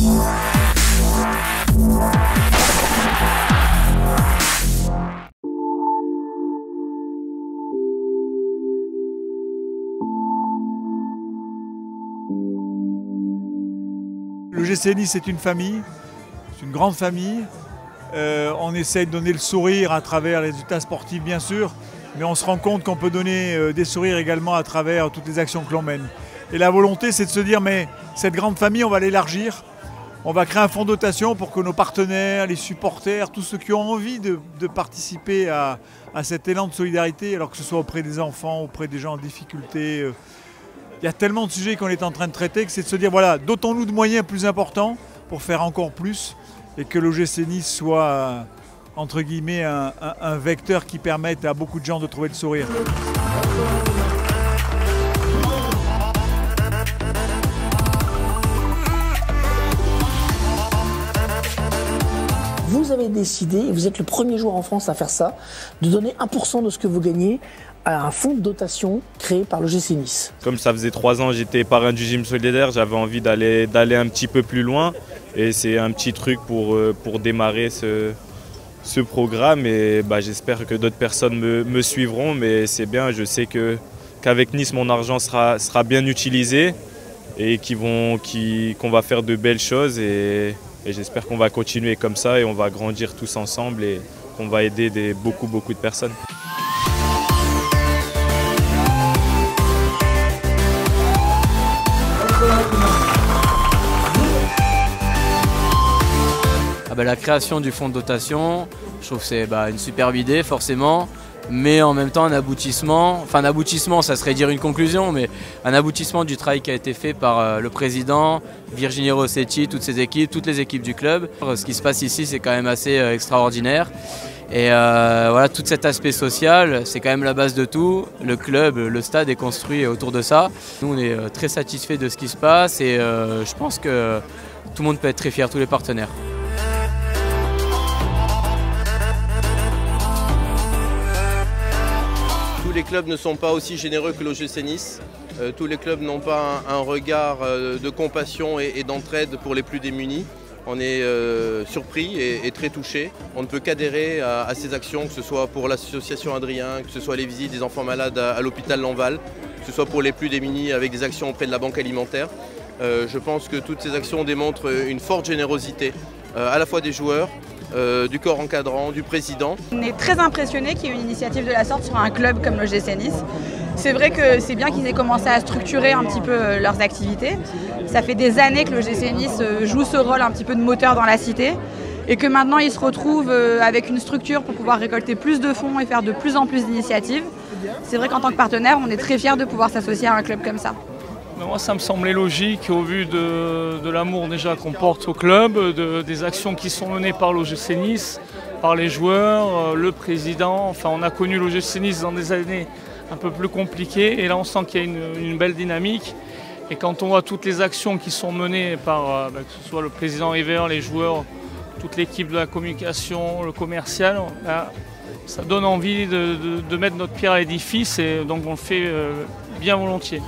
Le GC Nice est une famille, c'est une grande famille. On essaye de donner le sourire à travers les résultats sportifs bien sûr, mais on se rend compte qu'on peut donner des sourires également à travers toutes les actions que l'on mène. Et la volonté c'est de se dire mais cette grande famille on va l'élargir, on va créer un fonds de dotation pour que nos partenaires, les supporters, tous ceux qui ont envie de participer à cet élan de solidarité, alors que ce soit auprès des enfants, auprès des gens en difficulté. Il y a tellement de sujets qu'on est en train de traiter que c'est de se dire voilà, dotons-nous de moyens plus importants pour faire encore plus et que l'OGC Nice soit entre guillemets un vecteur qui permette à beaucoup de gens de trouver le sourire. Vous avez décidé, et vous êtes le premier joueur en France à faire ça, de donner 1% de ce que vous gagnez à un fonds de dotation créé par le GC Nice. Comme ça faisait 3 ans que j'étais parrain du gym solidaire, j'avais envie d'aller un petit peu plus loin. Et c'est un petit truc pour démarrer ce programme. Et j'espère que d'autres personnes me suivront. Mais c'est bien, je sais qu'avec Nice, mon argent sera bien utilisé et qu'on va faire de belles choses. Et j'espère qu'on va continuer comme ça et on va grandir tous ensemble et qu'on va aider beaucoup de personnes. La création du fonds de dotation, je trouve que c'est une superbe idée forcément, mais en même temps un aboutissement, ça serait dire une conclusion, mais un aboutissement du travail qui a été fait par le président, Virginie Rossetti, toutes les équipes du club. Ce qui se passe ici c'est quand même assez extraordinaire et voilà, tout cet aspect social c'est quand même la base de tout. Le club, le stade est construit autour de ça. Nous on est très satisfaits de ce qui se passe et je pense que tout le monde peut être très fier, tous les partenaires. Tous les clubs ne sont pas aussi généreux que l'OGC Nice. Tous les clubs n'ont pas un regard de compassion et d'entraide pour les plus démunis. On est surpris et très touchés. On ne peut qu'adhérer à ces actions, que ce soit pour l'association Adrien, que ce soit les visites des enfants malades à l'hôpital Lanval, que ce soit pour les plus démunis avec des actions auprès de la banque alimentaire. Je pense que toutes ces actions démontrent une forte générosité à la fois des joueurs, du corps encadrant, du président. On est très impressionnés qu'il y ait une initiative de la sorte sur un club comme le GC Nice. C'est vrai que c'est bien qu'ils aient commencé à structurer un petit peu leurs activités. Ça fait des années que le GC Nice joue ce rôle un petit peu de moteur dans la cité et que maintenant ils se retrouvent avec une structure pour pouvoir récolter plus de fonds et faire de plus en plus d'initiatives. C'est vrai qu'en tant que partenaire, on est très fiers de pouvoir s'associer à un club comme ça. Moi, ça me semblait logique au vu de l'amour déjà qu'on porte au club, des actions qui sont menées par l'OGC Nice, par les joueurs, le président. Enfin, on a connu l'OGC Nice dans des années un peu plus compliquées et là, on sent qu'il y a une belle dynamique. Et quand on voit toutes les actions qui sont menées par que ce soit le président River, les joueurs, toute l'équipe de la communication, le commercial, ça donne envie de mettre notre pierre à l'édifice et donc on le fait bien volontiers.